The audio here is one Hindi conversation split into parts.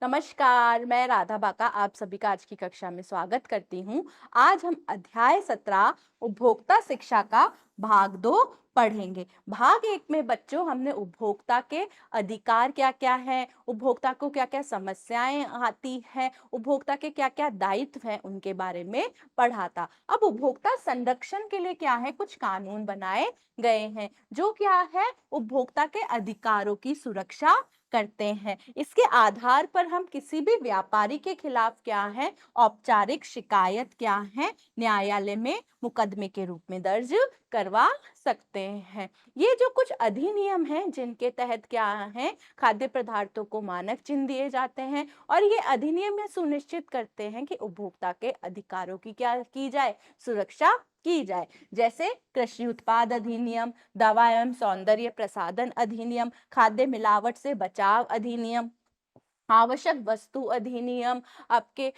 नमस्कार, मैं राधा बाका आप सभी का आज की कक्षा में स्वागत करती हूँ। आज हम अध्याय 17 उपभोक्ता शिक्षा का भाग 2 पढ़ेंगे। भाग 1 में बच्चों हमने उपभोक्ता के अधिकार क्या-क्या हैं, उपभोक्ता को क्या-क्या समस्याएं आती हैं, उपभोक्ता के क्या-क्या दायित्व हैं उनके बारे में पढ़ा था। अब उपभोक्ता संरक्षण के लिए क्या है, कुछ कानून बनाए गए हैं जो क्या है उपभोक्ता के अधिकारों की सुरक्षा करते हैं। इसके आधार पर हम किसी भी व्यापारी के खिलाफ क्या है औपचारिक शिकायत क्या है न्यायालय में मुकदमे के रूप में दर्ज करवा सकते हैं। ये जो कुछ अधिनियम हैं जिनके तहत क्या है खाद्य पदार्थों को मानक चिन्ह दिए जाते हैं और ये अधिनियम ये सुनिश्चित करते हैं कि उपभोक्ता के अधिकारों की क्या की जाए, सुरक्षा की जाए। जैसे कृषि उत्पाद अधिनियम, दवा एवं सौंदर्य प्रसाधन अधिनियम, खाद्य मिलावट से बचाव अधिनियम, आवश्यक वस्तु अधिनियम, आपके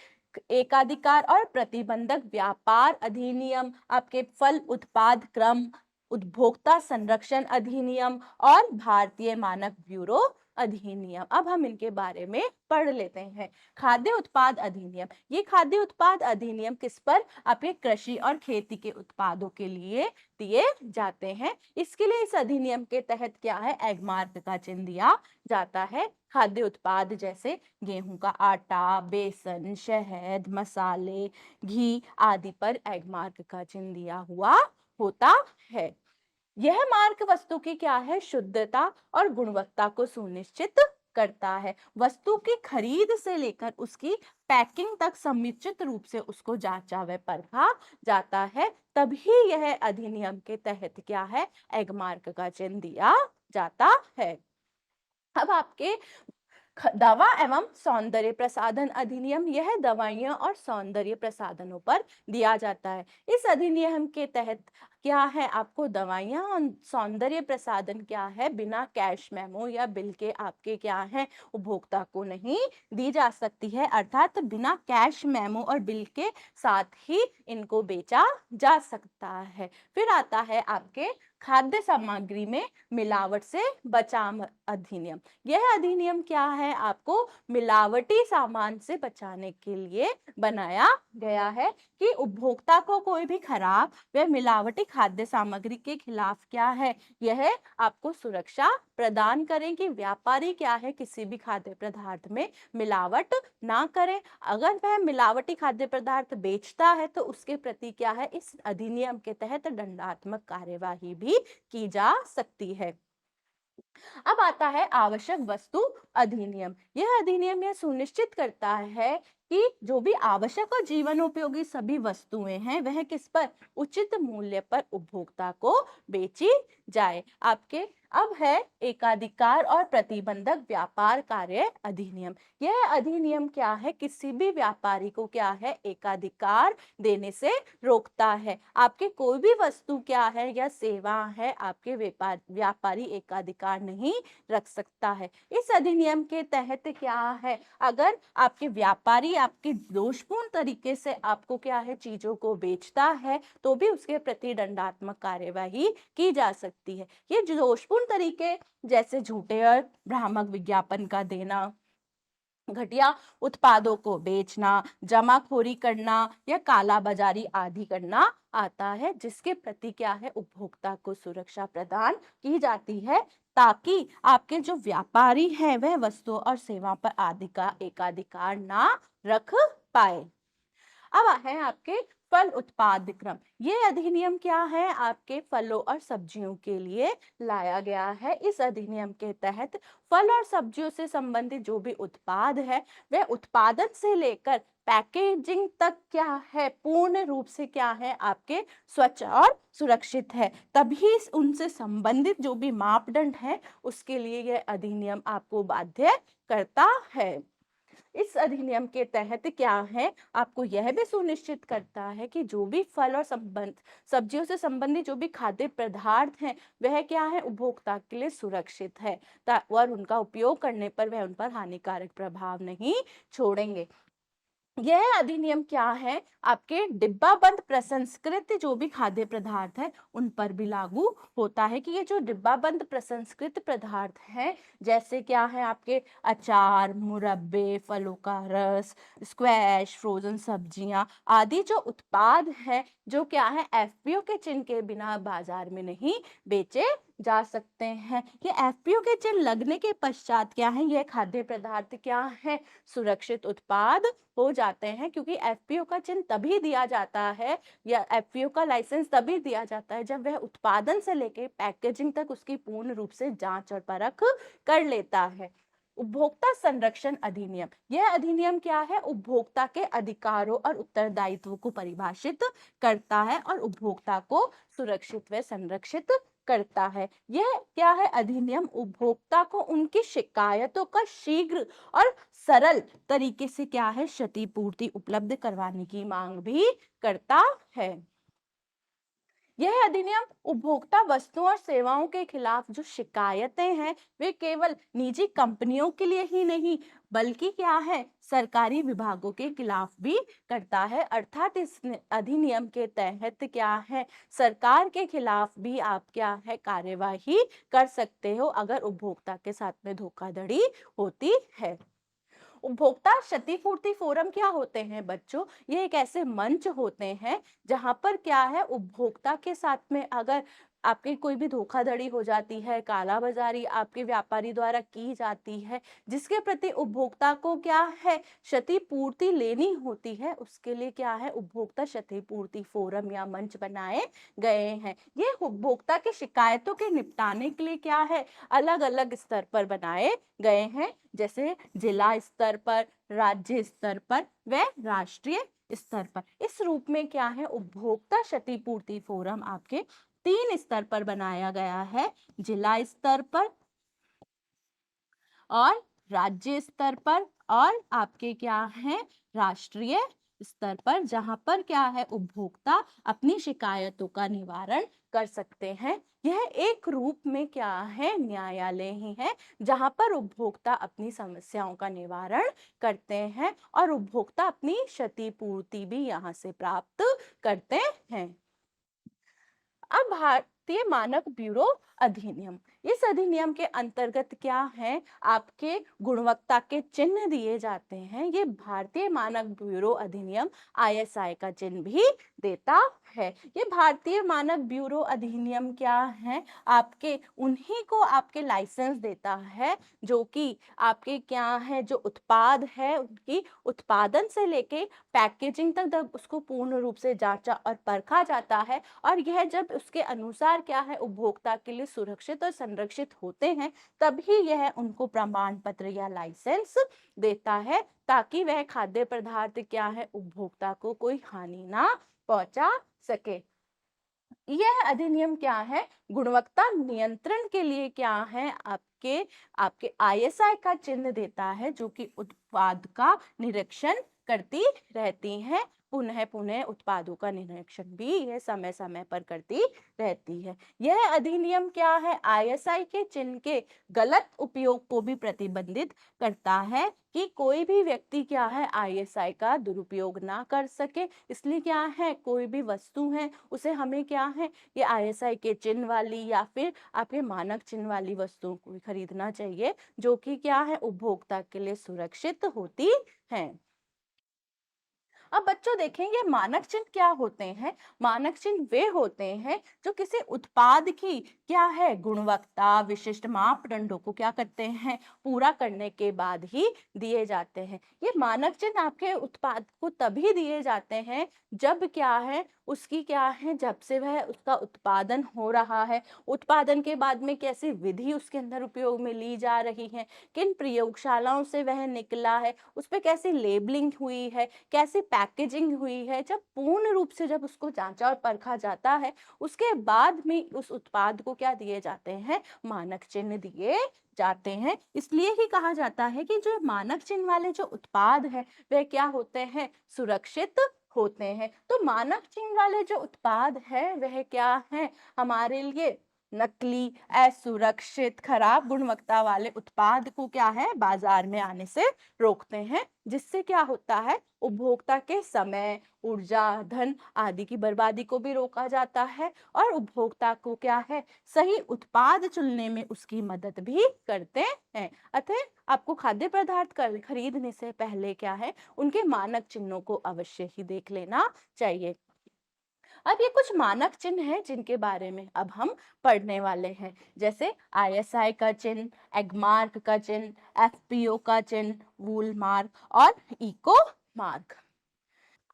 एकाधिकार और प्रतिबंधक व्यापार अधिनियम, आपके फल उत्पाद क्रम, उपभोक्ता संरक्षण अधिनियम और भारतीय मानक ब्यूरो अधिनियम। अब हम इनके बारे में पढ़ लेते हैं। खाद्य उत्पाद अधिनियम, ये खाद्य उत्पाद अधिनियम किस पर, आपके कृषि और खेती के उत्पादों के लिए दिए जाते हैं। इसके लिए इस अधिनियम के तहत क्या है एगमार्क का चिन्ह दिया जाता है। खाद्य उत्पाद जैसे गेहूं का आटा, बेसन, शहद, मसाले, घी आदि पर एगमार्क का चिन्ह दिया हुआ होता है। यह मार्क वस्तु की क्या है शुद्धता और गुणवत्ता को सुनिश्चित करता है। वस्तु की खरीद से लेकर उसकी पैकिंग तक समुचित रूप से उसको जांचा व परखा जाता है, तभी यह अधिनियम के तहत क्या है एगमार्क का चिन्ह दिया जाता है। अब आपके दवा एवं सौंदर्य प्रसाधन अधिनियम, यह दवाइयां और सौंदर्य प्रसाधनों पर दिया जाता है। इस अधिनियम के तहत क्या है आपको दवाइयां और सौंदर्य प्रसाधन क्या है बिना कैश मेमो या बिल के आपके क्या है उपभोक्ता को नहीं दी जा सकती है, अर्थात बिना कैश मेमो और बिल के साथ ही इनको बेचा जा सकता है। फिर आता है आपके खाद्य सामग्री में मिलावट से बचाव अधिनियम। यह अधिनियम क्या है आपको मिलावटी सामान से बचाने के लिए बनाया गया है कि उपभोक्ता को कोई भी खराब व मिलावटी खाद्य सामग्री के खिलाफ क्या है यह आपको सुरक्षा प्रदान करें कि व्यापारी क्या है किसी भी खाद्य पदार्थ में मिलावट ना करें। अगर वह मिलावटी खाद्य पदार्थ बेचता है तो उसके प्रति क्या है इस अधिनियम के तहत दंडात्मक कार्यवाही भी की जा सकती है। अब आता है आवश्यक वस्तु अधिनियम। यह अधिनियम यह सुनिश्चित करता है कि जो भी आवश्यक और जीवनोपयोगी सभी वस्तुएं हैं वह किस पर उचित मूल्य पर उपभोक्ता को बेची जाए। आपके अब है एकाधिकार और प्रतिबंधक व्यापार कार्य अधिनियम। यह अधिनियम क्या है किसी भी व्यापारी को क्या है एकाधिकार देने से रोकता है। आपके कोई भी वस्तु क्या है या सेवा है आपके व्यापारी एकाधिकार नहीं रख सकता है। इस अधिनियम के तहत क्या है अगर आपके व्यापारी आपके दोषपूर्ण तरीके से आपको क्या है चीजों को बेचता है तो भी उसके प्रति दंडात्मक कार्यवाही की जा सकती है। ये दोषपूर्ण तरीके जैसे झूठे और भ्रामक विज्ञापन का देना, घटिया उत्पादों को बेचना, जमाखोरी करना या काला बाजारी आदि करना आता है, जिसके प्रति क्या है उपभोक्ता को सुरक्षा प्रदान की जाती है ताकि आपके जो व्यापारी हैं वह वस्तु और सेवा पर एकाधिकार ना रख पाए। अब है आपके फल उत्पाद क्रम। ये अधिनियम क्या है आपके फलों और सब्जियों के लिए लाया गया है। इस अधिनियम के तहत फल और सब्जियों से संबंधित जो भी उत्पाद है वह उत्पादन से लेकर पैकेजिंग तक क्या है पूर्ण रूप से क्या है आपके स्वच्छ और सुरक्षित है, तभी उनसे संबंधित जो भी मापदंड है उसके लिए यह अधिनियम आपको बाध्य करता है। इस अधिनियम के तहत क्या है आपको यह भी सुनिश्चित करता है कि जो भी फल और सब्जियों से संबंधित जो भी खाद्य पदार्थ हैं वह क्या है उपभोक्ता के लिए सुरक्षित है और उनका उपयोग करने पर वह उन पर हानिकारक प्रभाव नहीं छोड़ेंगे। यह अधिनियम क्या है, आपके डिब्बा बंद प्रसंस्कृत जो भी खाद्य पदार्थ है उन पर भी लागू होता है कि ये जो डिब्बा बंद प्रसंस्कृत पदार्थ है, जैसे क्या है आपके अचार, मुरब्बे, फलों का रस, स्क्वैश, फ्रोजन सब्जियां आदि जो उत्पाद है, जो क्या है एफपीओ के चिन्ह के बिना बाजार में नहीं बेचे जा सकते हैं। ये एफपीओ के चिन्ह लगने के पश्चात क्या है, यह खाद्य पदार्थ क्या है, सुरक्षित उत्पाद हो जाते हैं, क्योंकि एफपीओ का चिन्ह तभी दिया जाता है या एफपीओ का लाइसेंस तभी दिया जाता है जब वह उत्पादन से लेकर पैकेजिंग तक उसकी पूर्ण रूप से जांच और परख कर लेता है। उपभोक्ता संरक्षण अधिनियम, यह अधिनियम क्या है, उपभोक्ता के अधिकारों और उत्तरदायित्व को परिभाषित करता है और उपभोक्ता को सुरक्षित व संरक्षित करता है। यह क्या है, अधिनियम उपभोक्ता को उनकी शिकायतों का शीघ्र और सरल तरीके से क्या है क्षतिपूर्ति उपलब्ध करवाने की मांग भी करता है। यह अधिनियम उपभोक्ता वस्तुओं और सेवाओं के खिलाफ जो शिकायतें हैं वे केवल निजी कंपनियों के लिए ही नहीं बल्कि क्या है सरकारी विभागों के खिलाफ भी करता है। अर्थात इस अधिनियम के तहत क्या है सरकार के खिलाफ भी आप क्या है कार्यवाही कर सकते हो अगर उपभोक्ता के साथ में धोखाधड़ी होती है। उपभोक्ता क्षतिपूर्ति फोरम क्या होते हैं बच्चों, ये एक ऐसे मंच होते हैं जहां पर क्या है उपभोक्ता के साथ में अगर आपकी कोई भी धोखाधड़ी हो जाती है, काला बाजारी आपके व्यापारी द्वारा की जाती है, जिसके प्रति उपभोक्ता को क्या है क्षतिपूर्ति लेनी होती है, उसके लिए क्या है उपभोक्ता क्षतिपूर्ति फोरम या मंच बनाए गए हैं। ये उपभोक्ता की शिकायतों के निपटाने के लिए क्या है अलग अलग स्तर पर बनाए गए हैं, जैसे जिला स्तर पर, राज्य स्तर पर व राष्ट्रीय स्तर पर। इस रूप में क्या है उपभोक्ता क्षतिपूर्ति फोरम आपके 3 स्तर पर बनाया गया है, जिला स्तर पर और राज्य स्तर पर और आपके क्या है राष्ट्रीय स्तर पर, जहां पर क्या है उपभोक्ता अपनी शिकायतों का निवारण कर सकते हैं। यह एक रूप में क्या है न्यायालय ही है जहां पर उपभोक्ता अपनी समस्याओं का निवारण करते हैं और उपभोक्ता अपनी क्षतिपूर्ति भी यहां से प्राप्त करते हैं। अब भारतीय मानक ब्यूरो अधिनियम, इस अधिनियम के अंतर्गत क्या है आपके गुणवत्ता के चिन्ह दिए जाते हैं। ये भारतीय मानक ब्यूरो अधिनियम आईएसआई का चिन्ह भी देता है। ये भारतीय मानक ब्यूरो अधिनियम क्या है आपके उन्हीं को आपके लाइसेंस देता है जो कि आपके क्या है जो उत्पाद है उनकी उत्पादन से लेके पैकेजिंग तक जब उसको पूर्ण रूप से जांचा और परखा जाता है और यह जब उसके अनुसार क्या है उपभोक्ता के लिए सुरक्षित और संरक्षित होते हैं तभी यह उनको प्रमाण पत्र या लाइसेंस देता है ताकि वह खाद्य पदार्थ क्या है उपभोक्ता को कोई हानि ना पहुंचा सके। यह अधिनियम क्या है गुणवत्ता नियंत्रण के लिए क्या है आपके आईएसआई का चिन्ह देता है जो कि उत्पाद का निरीक्षण करती रहती है, पुनः पुनः उत्पादों का निरीक्षण भी यह समय समय पर करती रहती है। यह अधिनियम क्या है आईएसआई के चिन्ह के गलत उपयोग को भी प्रतिबंधित करता है कि कोई भी व्यक्ति क्या है आईएसआई का दुरुपयोग ना कर सके, इसलिए क्या है कोई भी वस्तु है उसे हमें क्या है ये आईएसआई के चिन्ह वाली या फिर आपके मानक चिन्ह वाली वस्तुओं को खरीदना चाहिए जो कि क्या है उपभोक्ता के लिए सुरक्षित होती है। अब बच्चों देखेंगे मानक चिन्ह क्या होते हैं। मानक चिन्ह वे होते हैं जो किसी उत्पाद की क्या है गुणवत्ता विशिष्ट मापदंडों को क्या करते हैं पूरा करने के बाद ही दिए जाते हैं। ये मानक चिन्ह आपके उत्पाद को तभी दिए जाते हैं जब क्या है उसकी क्या है जब से वह उसका उत्पादन हो रहा है, उत्पादन के बाद में कैसी विधि उसके अंदर उपयोग में ली जा रही है, किन प्रयोगशालाओं से वह निकला है, उस पर कैसी लेबलिंग हुई है, कैसी पैकेजिंग हुई है, जब पूर्ण रूप से जब उसको जांचा और परखा जाता है उसके बाद में उस उत्पाद को क्या दिए जाते हैं मानक चिन्ह दिए जाते हैं। इसलिए ही कहा जाता है कि जो मानक चिन्ह वाले जो उत्पाद है वे क्या होते हैं सुरक्षित होते हैं। तो मानक चिन्ह वाले जो उत्पाद है वह क्या है हमारे लिए नकली, असुरक्षित, खराब गुणवत्ता वाले उत्पाद को क्या है बाजार में आने से रोकते हैं, जिससे क्या होता है उपभोक्ता के समय, ऊर्जा, धन आदि की बर्बादी को भी रोका जाता है और उपभोक्ता को क्या है सही उत्पाद चुनने में उसकी मदद भी करते हैं। अतः आपको खाद्य पदार्थ खरीदने से पहले क्या है उनके मानक चिन्हों को अवश्य ही देख लेना चाहिए। अब ये कुछ मानक चिन्ह हैं जिनके बारे में अब हम पढ़ने वाले हैं, जैसे आईएसआई का चिन्ह, एगमार्क का चिन्ह, एफपीओ का चिन्ह, वूल मार्क और इको मार्क।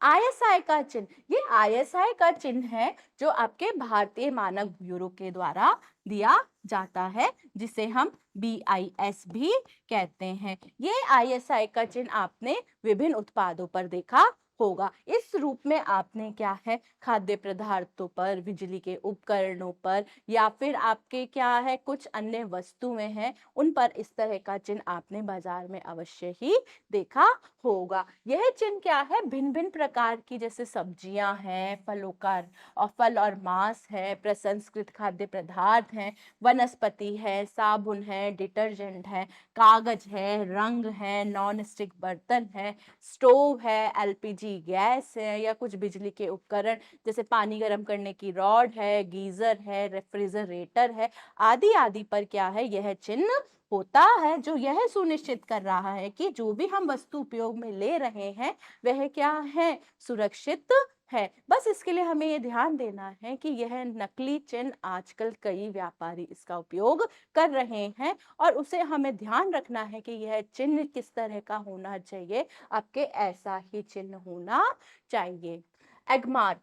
आईएसआई का चिन्ह, ये आईएसआई का चिन्ह है जो आपके भारतीय मानक ब्यूरो के द्वारा दिया जाता है, जिसे हम बीआईएस भी कहते हैं। ये आईएसआई का चिन्ह आपने विभिन्न उत्पादों पर देखा होगा। इस रूप में आपने क्या है खाद्य पदार्थों पर, बिजली के उपकरणों पर या फिर आपके क्या है कुछ अन्य वस्तुएं हैं उन पर इस तरह का चिन्ह आपने बाजार में अवश्य ही देखा होगा। यह चिन्ह क्या है भिन्न भिन्न प्रकार की, जैसे सब्जियां हैं, फलों का और फल और मांस है, प्रसंस्कृत खाद्य पदार्थ हैं, वनस्पति है, साबुन है, डिटर्जेंट है, कागज है, रंग है, नॉन स्टिक बर्तन है, स्टोव है, एलपीजी गैस है या कुछ बिजली के उपकरण जैसे पानी गर्म करने की रॉड है, गीजर है, रेफ्रिजरेटर है, आदि आदि पर क्या है यह चिन्ह होता है, जो यह सुनिश्चित कर रहा है कि जो भी हम वस्तु उपयोग में ले रहे हैं वह क्या है सुरक्षित है। बस इसके लिए हमें ये ध्यान देना है कि यह नकली चिन्ह आजकल कई व्यापारी इसका उपयोग कर रहे हैं और उसे हमें ध्यान रखना है कि यह चिन्ह किस तरह का होना चाहिए, आपके ऐसा ही चिन्ह होना चाहिए। एगमार्क,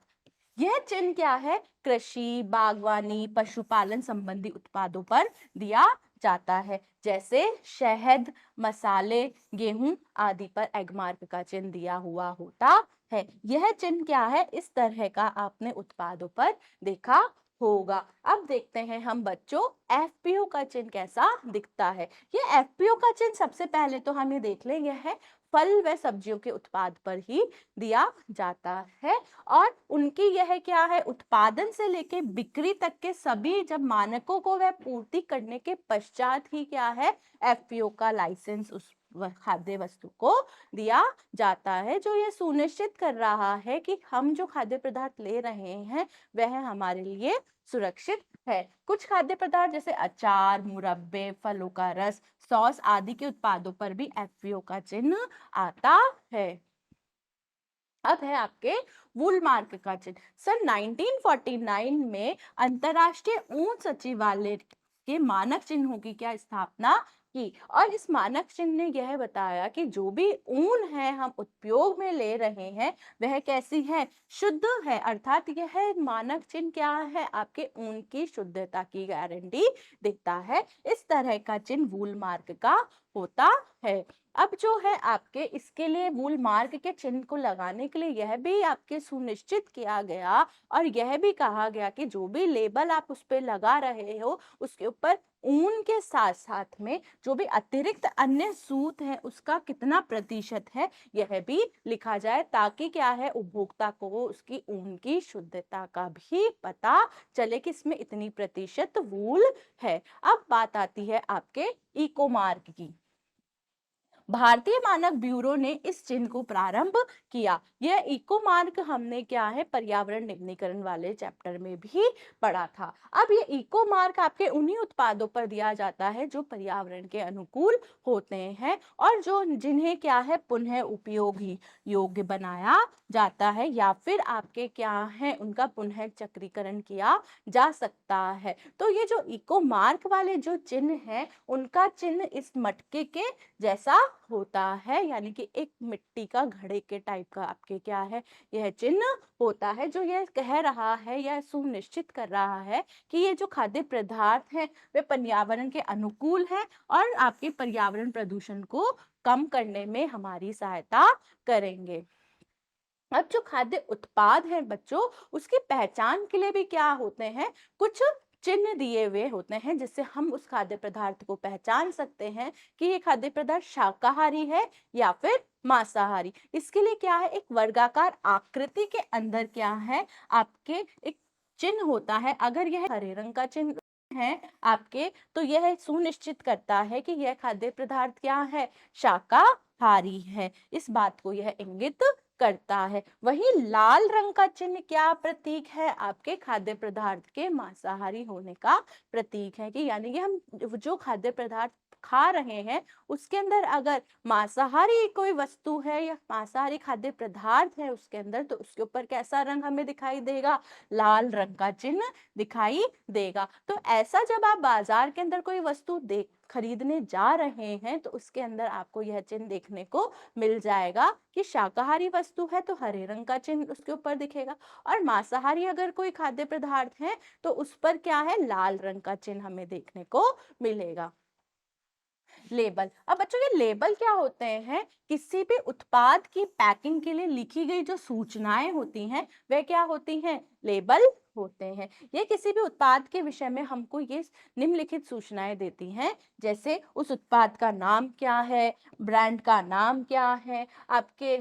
यह चिन्ह क्या है कृषि, बागवानी, पशुपालन संबंधी उत्पादों पर दिया जाता है, जैसे शहद, मसाले, गेहूं आदि पर एगमार्क का चिन्ह दिया हुआ होता है। यह चिन्ह क्या है इस तरह का आपने उत्पादों पर देखा होगा। अब देखते हैं हम बच्चों एफपीओ का चिन्ह कैसा दिखता है। ये एफपीओ का चिन्ह सबसे पहले तो हम ये देख लें यह है फल व सब्जियों के उत्पाद पर ही दिया जाता है और उनकी यह क्या है उत्पादन से लेके बिक्री तक के सभी जब मानकों को वह पूर्ति करने के पश्चात ही क्या है एफपीओ का लाइसेंस उस खाद्य वस्तु को दिया जाता है, जो ये सुनिश्चित कर रहा है कि हम जो खाद्य पदार्थ ले रहे हैं वह हमारे लिए सुरक्षित है। कुछ खाद्य पदार्थ जैसे अचार, मुरब्बे, फलों का रस, सॉस आदि के उत्पादों पर भी एफपीओ का चिन्ह आता है। अब है आपके वूल मार्क का चिन्ह। सन 1949 में अंतरराष्ट्रीय ऊन सचिवालय के मानक चिन्हों की क्या स्थापना की और इस मानक चिन्ह ने यह बताया कि जो भी ऊन है हम उपयोग में ले रहे हैं वह कैसी है शुद्ध है, अर्थात यह मानक चिन्ह क्या है आपके ऊन की शुद्धता की गारंटी देता है। इस तरह का चिन्ह वूल मार्क का होता है। अब जो है आपके इसके लिए वूल मार्क के चिन्ह को लगाने के लिए यह भी आपके सुनिश्चित किया गया और यह भी कहा गया कि जो भी लेबल आप उस पर लगा रहे हो उसके ऊपर ऊन के साथ साथ में जो भी अतिरिक्त अन्य सूत है उसका कितना प्रतिशत है यह भी लिखा जाए, ताकि क्या है उपभोक्ता को उसकी ऊन की शुद्धता का भी पता चले कि इसमें इतनी प्रतिशत वूल है। अब बात आती है आपके इको मार्क की। भारतीय मानक ब्यूरो ने इस चिन्ह को प्रारंभ किया। यह इको मार्क हमने क्या है पर्यावरण निम्नीकरण वाले चैप्टर में भी पढ़ा था। अब ये इको मार्क आपके उन्हीं उत्पादों पर दिया जाता है जो पर्यावरण के अनुकूल होते हैं और जो जिन्हें क्या है पुनः उपयोगी योग्य बनाया जाता है या फिर आपके क्या है उनका पुनः चक्रीकरण किया जा सकता है। तो ये जो इको मार्क वाले जो चिन्ह है उनका चिन्ह इस मटके के जैसा होता है, यानी कि एक मिट्टी का घड़े के टाइप का आपके क्या है यह चिन्ह होता है, जो यह कह रहा है या सुनिश्चित कर रहा है कि ये जो खाद्य पदार्थ है वे पर्यावरण के अनुकूल है और आपके पर्यावरण प्रदूषण को कम करने में हमारी सहायता करेंगे। अब जो खाद्य उत्पाद है बच्चों उसकी पहचान के लिए भी क्या होते हैं कुछ चिन्ह दिए हुए होते हैं जिससे हम उस खाद्य पदार्थ को पहचान सकते हैं कि ये खाद्य पदार्थ शाकाहारी है या फिर मांसाहारी। इसके लिए क्या है एक वर्गाकार आकृति के अंदर क्या है आपके एक चिन्ह होता है। अगर यह हरे रंग का चिन्ह हैं आपके, तो यह सुनिश्चित करता है कि यह खाद्य पदार्थ क्या है, शाकाहारी है। इस बात को यह इंगित करता है। वही लाल रंग का चिन्ह क्या प्रतीक है, आपके खाद्य पदार्थ के मांसाहारी होने का प्रतीक है। कि यानी कि हम जो खाद्य पदार्थ खा रहे हैं उसके अंदर अगर मांसाहारी कोई वस्तु है या मांसाहारी खाद्य पदार्थ है उसके अंदर, तो उसके ऊपर कैसा रंग हमें दिखाई देगा, लाल रंग का चिन्ह दिखाई देगा। तो ऐसा जब आप बाजार के अंदर कोई वस्तु देख खरीदने जा रहे हैं तो उसके अंदर आपको यह चिन्ह देखने को मिल जाएगा कि शाकाहारी वस्तु है तो हरे रंग का चिन्ह उसके ऊपर दिखेगा, और मांसाहारी अगर कोई खाद्य पदार्थ है तो उस पर क्या है, लाल रंग का चिन्ह हमें देखने को मिलेगा। लेबल। अब बच्चों ये लेबल क्या होते हैं, किसी भी उत्पाद की पैकिंग के लिए लिखी गई जो सूचनाएं होती हैं वे क्या होती हैं, लेबल होते हैं। ये किसी भी उत्पाद के विषय में हमको ये निम्नलिखित सूचनाएं देती हैं, जैसे उस उत्पाद का नाम क्या है, ब्रांड का नाम क्या है, आपके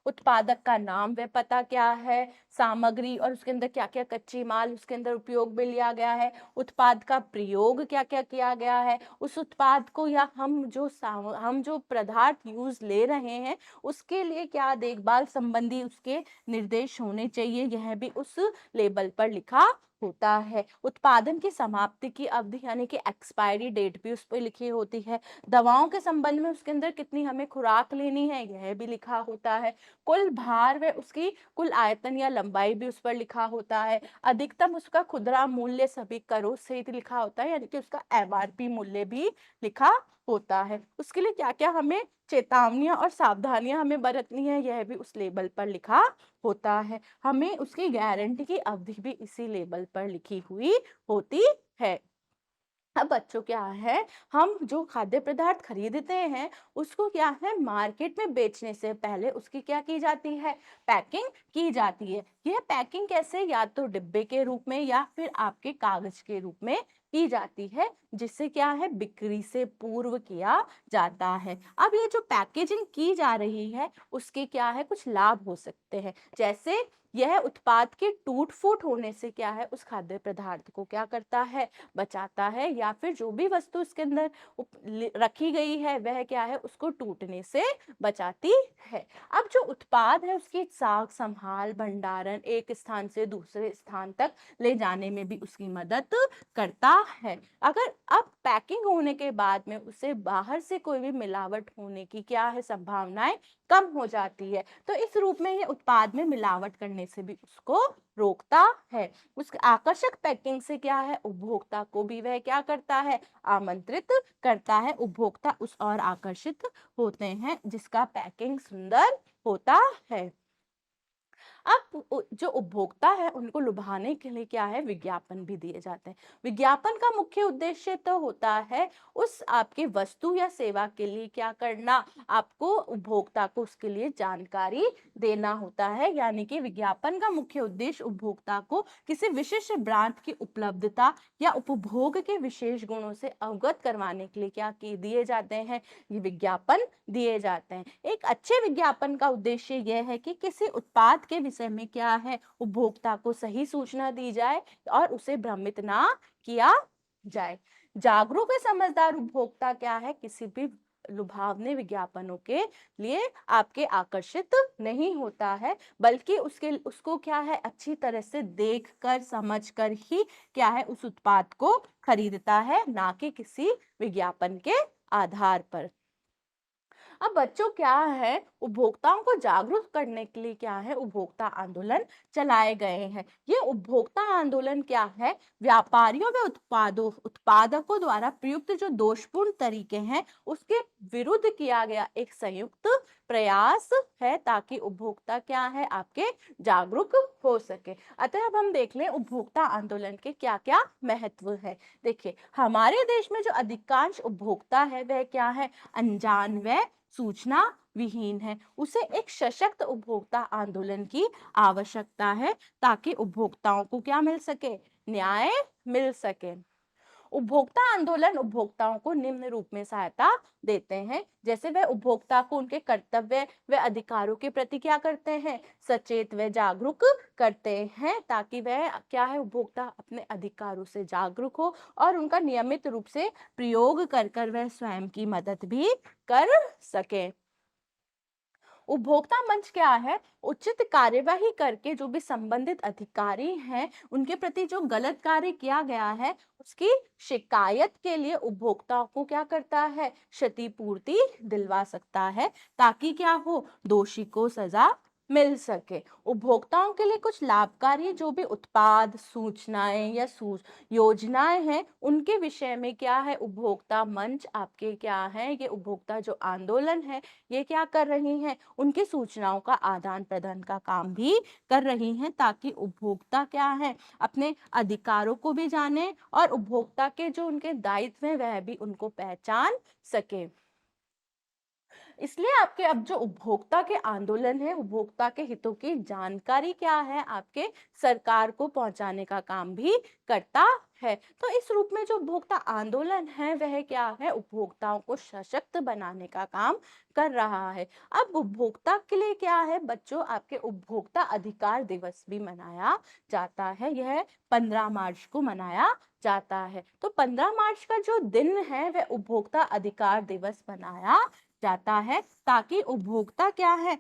उत्पादक का नाम व पता क्या है, सामग्री और उसके अंदर क्या क्या कच्ची माल उसके अंदर उपयोग में लिया गया है, उत्पाद का प्रयोग क्या क्या किया गया है, उस उत्पाद को या हम जो पदार्थ यूज ले रहे हैं उसके लिए क्या देखभाल संबंधी उसके निर्देश होने चाहिए, यह भी उस लेबल पर लिखा होता है। उत्पादन की समाप्ति की अवधि यानी कि एक्सपायरी डेट भी उस पर लिखी होती है। दवाओं के संबंध में उसके अंदर कितनी हमें खुराक लेनी है यह भी लिखा होता है। कुल भार व उसकी कुल आयतन या लंबाई भी उस पर लिखा होता है। अधिकतम उसका खुदरा मूल्य सभी करों सहित लिखा होता है, यानी कि उसका एमआरपी मूल्य भी लिखा होता है। उसके लिए क्या क्या हमें चेतावनियां और सावधानियां हमें बरतनी है यह भी उस लेबल पर लिखा होता है। हमें उसकी गारंटी की अवधि भी इसी लेबल पर लिखी हुई होती है। अब बच्चों क्या है, हम जो खाद्य पदार्थ खरीदते हैं उसको क्या है, मार्केट में बेचने से पहले उसकी क्या की जाती है, पैकिंग की जाती है। यह पैकिंग कैसे, या तो डिब्बे के रूप में या फिर आपके कागज के रूप में की जाती है, जिससे क्या है बिक्री से पूर्व किया जाता है। अब ये जो पैकेजिंग की जा रही है उसके क्या है, कुछ लाभ हो सकते हैं, जैसे यह उत्पाद के टूट फूट होने से क्या है, उस खाद्य पदार्थ को क्या करता है, बचाता है, या फिर जो भी वस्तु उसके अंदर रखी गई है वह क्या है, उसको टूटने से बचाती है। अब जो उत्पाद है उसकी साख संभाल भंडारण एक स्थान से दूसरे स्थान तक ले जाने में भी उसकी मदद करता है। अगर अब पैकिंग होने के बाद में उसे बाहर से कोई भी मिलावट होने की क्या है, संभावनाएं कम हो जाती है, तो इस रूप में ये उत्पाद में मिलावट करने से भी उसको रोकता है। उस आकर्षक पैकिंग से क्या है, उपभोक्ता को भी वह क्या करता है, आमंत्रित करता है। उपभोक्ता उस और आकर्षित होते हैं जिसका पैकिंग सुंदर होता है। अब जो उपभोक्ता है उनको लुभाने के लिए क्या है, विज्ञापन भी दिए जाते हैं। विज्ञापन का मुख्य उद्देश्य तो होता है उस आपके वस्तु या सेवा के लिए क्या करना, आपको उपभोक्ता को उसके लिए जानकारी देना होता है। यानी कि विज्ञापन का मुख्य उद्देश्य उपभोक्ता को किसी विशिष्ट ब्रांड की उपलब्धता या उपभोग के विशेष गुणों से अवगत करवाने के लिए क्या दिए जाते हैं, ये विज्ञापन दिए जाते हैं। एक अच्छे विज्ञापन का उद्देश्य यह है कि किसी उत्पाद के विषय में क्या है, उपभोक्ता को सही सूचना दी जाए और उसे भ्रमित ना किया जाए। जागरूक और समझदार उपभोक्ता क्या है, किसी भी लुभावने विज्ञापनों के लिए आपके आकर्षित नहीं होता है, बल्कि उसको क्या है, अच्छी तरह से देखकर समझकर ही क्या है उस उत्पाद को खरीदता है, ना कि किसी विज्ञापन के आधार पर। अब बच्चों क्या है, उपभोक्ताओं को जागरूक करने के लिए क्या है, उपभोक्ता आंदोलन चलाए गए हैं। ये उपभोक्ता आंदोलन क्या है, व्यापारियों व उत्पादकों द्वारा प्रयुक्त जो दोषपूर्ण तरीके हैं उसके विरुद्ध किया गया एक संयुक्त प्रयास है, ताकि उपभोक्ता क्या है, आपके जागरूक हो सके। अतः अब हम देख लें उपभोक्ता आंदोलन के क्या क्या महत्व है। देखिए, हमारे देश में जो अधिकांश उपभोक्ता है वह क्या है, अनजान व सूचना विहीन है। उसे एक सशक्त उपभोक्ता आंदोलन की आवश्यकता है, ताकि उपभोक्ताओं को क्या मिल सके, न्याय मिल सके। उपभोक्ता आंदोलन उपभोक्ताओं को निम्न रूप में सहायता देते हैं, जैसे वह उपभोक्ता को उनके कर्तव्य व अधिकारों के प्रति क्या करते हैं, सचेत व जागरूक करते हैं, ताकि वह क्या है, उपभोक्ता अपने अधिकारों से जागरूक हो और उनका नियमित रूप से प्रयोग कर वह स्वयं की मदद भी कर सके। उपभोक्ता मंच क्या है, उचित कार्यवाही करके जो भी संबंधित अधिकारी हैं उनके प्रति जो गलत कार्य किया गया है उसकी शिकायत के लिए उपभोक्ताओं को क्या करता है, क्षतिपूर्ति दिलवा सकता है, ताकि क्या हो, दोषी को सजा मिल सके। उपभोक्ताओं के लिए कुछ लाभकारी जो भी उत्पाद, सूचनाएं या योजनाएं हैं उनके विषय में क्या है, उपभोक्ता मंच आपके क्या है, ये उपभोक्ता जो आंदोलन है ये क्या कर रही हैं, उनकी सूचनाओं का आदान प्रदान का काम भी कर रही हैं, ताकि उपभोक्ता क्या है, अपने अधिकारों को भी जाने और उपभोक्ता के जो उनके दायित्व हैं वह भी उनको पहचान सके। इसलिए आपके अब जो उपभोक्ता के आंदोलन है, उपभोक्ता के हितों की जानकारी क्या है, आपके सरकार को पहुंचाने का काम भी करता है। तो इस रूप में जो उपभोक्ता आंदोलन है वह क्या है, उपभोक्ताओं को सशक्त बनाने का काम कर रहा है। अब उपभोक्ता के लिए क्या है बच्चों, आपके उपभोक्ता अधिकार दिवस भी मनाया जाता है, यह 15 मार्च को मनाया जाता है। तो 15 मार्च का जो दिन है वह उपभोक्ता अधिकार दिवस मनाया जाता है, ताकि उपभोक्ता क्या है,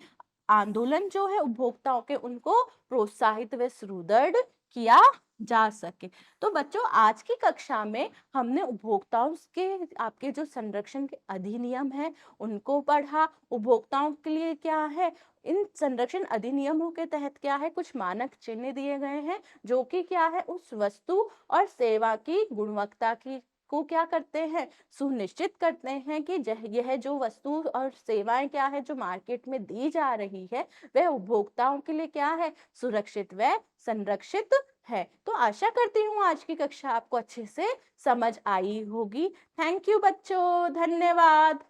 आंदोलन जो है उपभोक्ताओं के उनको प्रोत्साहित व सुदृढ़ किया जा सके। तो बच्चों आज की कक्षा में हमने उपभोक्ताओं के आपके जो संरक्षण के अधिनियम है उनको पढ़ा। उपभोक्ताओं के लिए क्या है, इन संरक्षण अधिनियमों के तहत क्या है, कुछ मानक चिन्ह दिए गए हैं जो कि क्या है, उस वस्तु और सेवा की गुणवत्ता की को क्या करते हैं, सुनिश्चित करते हैं कि यह जो वस्तु और सेवाएं क्या है जो मार्केट में दी जा रही है वह उपभोक्ताओं के लिए क्या है, सुरक्षित व संरक्षित है। तो आशा करती हूँ आज की कक्षा आपको अच्छे से समझ आई होगी। थैंक यू बच्चों, धन्यवाद।